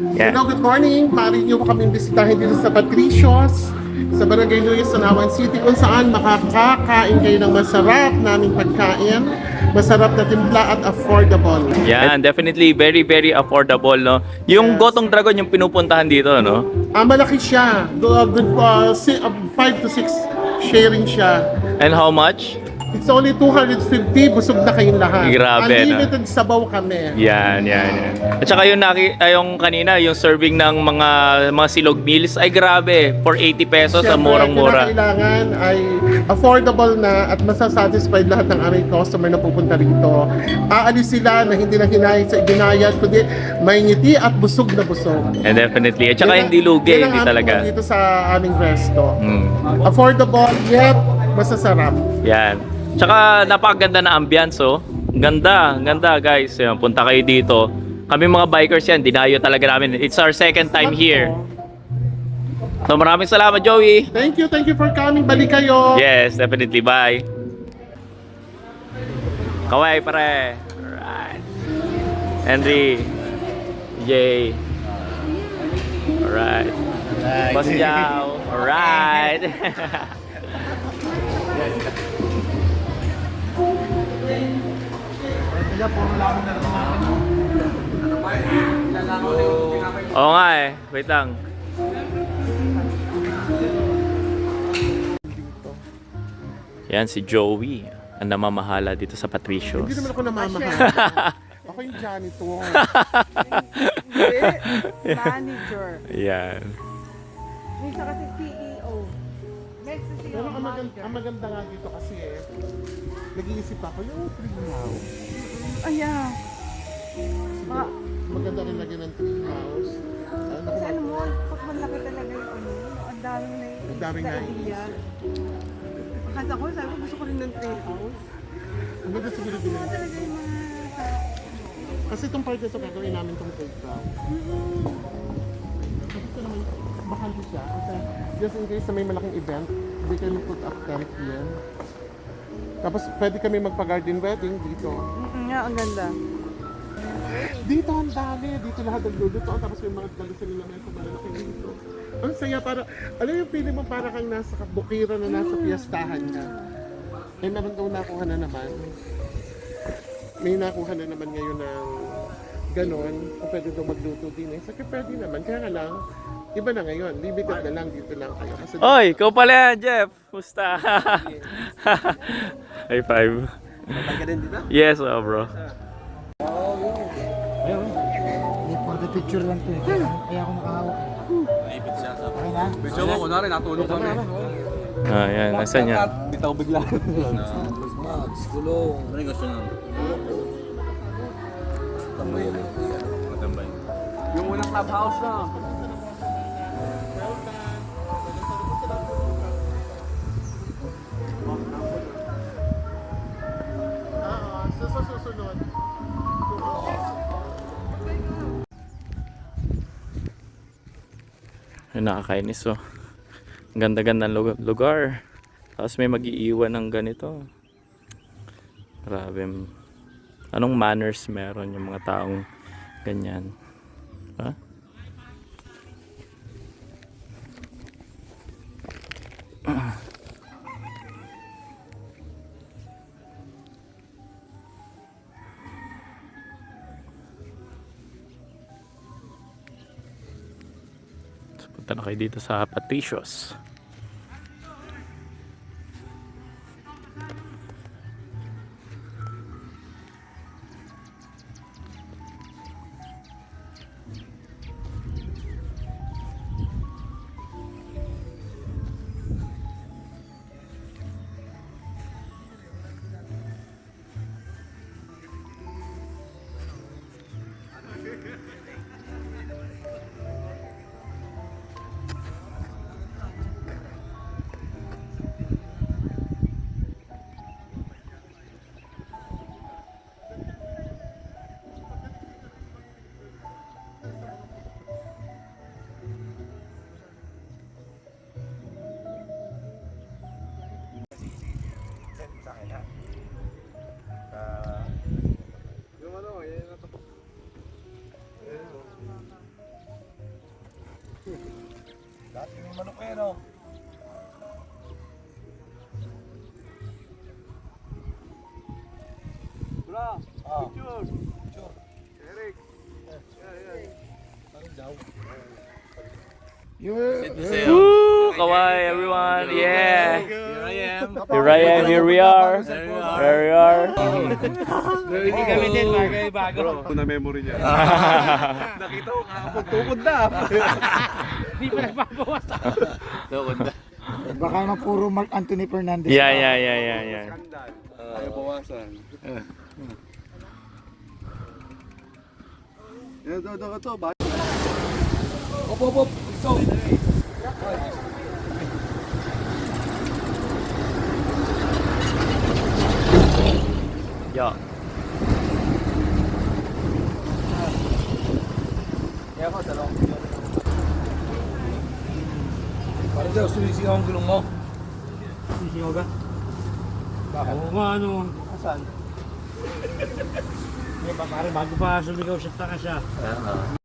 Yeah. Hello, good morning. Maaari niyo po kami bisitahin dito sa Patricios, sa Barangay Luis, Tanawan City, kung saan makakakain kayo ng masarap naming pagkain, masarap na timpla at affordable. Yan, definitely very very affordable, no. Yung Gotong Dragon yung pinupuntahan dito, no. Malaki siya. Good, 5 to 6 sharing siya. And how much? It's only 250, busog na kayong lahat. Grabe, Unlimited sabaw kami. Yan. At saka yung yung kanina, yung serving ng mga silog meals ay grabe, for 80 pesos, ang murang-mura. Kailangan ay affordable na at masasatisfied lahat ng aming customer na pupunta rito. Aalis sila na hindi lang hinahit sa ginayat, kundi may ngiti at busog na busog. And definitely, at saka hindi lugi, Yan ang hindi aming talaga. dito sa aming resto. Mm. Affordable yet masasarap. Yan. Tsaka napakaganda na ambiance, oh. Ganda guys. Yan, punta kayo dito. Kami mga bikers yan, dinayo talaga namin. It's our second time here. So maraming salamat, Joey. Thank you for coming. Balik kayo. Yes, definitely. Bye. Kaway, pare. Alright. Henry. Jay. Alright. Boss Jao. Alright. Oo nga eh. Wait lang. Yan si Joey, ang namamahala dito sa Patricios. Hindi naman ako namamahal. Ako yung janitor. Hindi. Manager. Yan. Minsan kasi CEO. Next to CEO, Pero manager. ang maganda nga dito kasi nag-iisip ako yung tree house. Ayan. Maganda rin lagyan ng tree house. Kasi alam mo, pag malaki talaga yung ano, ang daming Ang daming na idea. Kasi ako, sabi ko gusto ko rin ng tree house. Ang ganda siguro din. Ano talaga yung mga Kasi itong part na ito gagawin namin itong playground. Kasi ito naman, bakal siya. Kasi just in case na may malaking event, we can put up tent here. Tapos pwede kami magpa-garden wedding dito. nga, ang ganda. Dito ang dami. Dito lahat nagluluto. Tapos may mga dalusan nila may malalaki dito. Ang saya para, alam yung feeling mo para kang nasa kabukiran na nasa piyestahan ka. Eh meron daw nakuha na naman. May nakuha na naman ngayon ng ganon. Kung pwede daw magluto din eh. Saka pwede naman. Kaya nga lang, iba na ngayon. Limited na lang. Dito lang kayo. Kasi Oy, ikaw pala yan, Jeff. Musta? High five. Ka din dito? Yes, bro. For the picture lang to eh. Kaya ako nakahawak. Naipit siya. Okay na? Medyo mo, kunwari, natulog kami. Yan. Nasaan yan? Bitaw bigla. Max, gulong. Ano yung gusto nun? Tambay yun. Matambay. Yung unang clubhouse na. sa susunod. Ay, nakakainis, oh. Ang ganda-ganda ng lugar. Tapos may mag-iiwan ng ganito. Grabe. Anong manners meron yung mga taong ganyan? Ha? So, punta na kayo dito sa Patricios. Dati may manok eh, no? Bra, Ah. picture. Sure. Eric. Parang daw. Woo! Kawai, everyone. Yeah. Here I am. Here I am. Here we are. Here we are. Hindi kami din, bagay bago. Una memory niya. Nakita ko kapag-tukod na. Baka naman puro Mark Anthony Fernandez. Yeah, yeah, yeah, yeah, yeah. Ayaw bawasan. Ito, ba? Op, op, op. Ito. Yeah. Kaya ako, talong. Parang daw, sumisigaw ang gulong mo. Sisigaw ka? Bakit? Oo nga, ano. Asan? Parang bago pa sumigaw siya, taka siya.